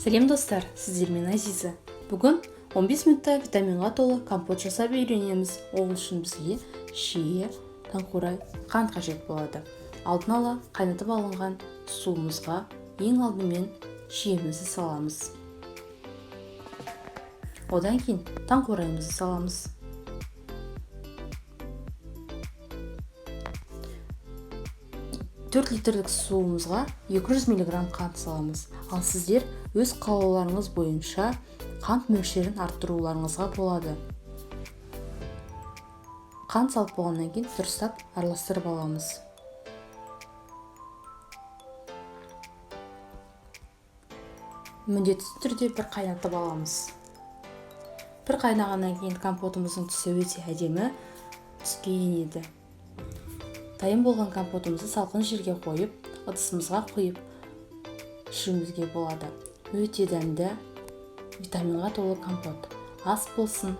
Сәлем достар, сіздермен Азиза. Бүгін 15 минутта витаминға толы компот жасап үйренеміз. Ол үшін бізге шие, таңқурай, қант қажет болады. Алдын ала қайнатып алынған суымызға ең алдымен шиемізді саламыз. Одан кейін таңқурайымызды саламыз. Төрт литрлік суымызға 200 мг қант саламыз. Ал сіздер өз қалауларыңыз бойынша қант мөлшерін арттыруларыңызға болады. Қант салып болғаннан кейін дұрыстап араластырып аламыз. Міндетті түрде бір қайнатып аламыз. Бір қайнағаннан кейін компотымыздың түсі өте әдемі түске енеді. Дайын болған компотымызды салқын жерге қойып, ыдысымызға құйып ішуімізге болады. Өте дәмді, витаминға толы компот. Ас болсын,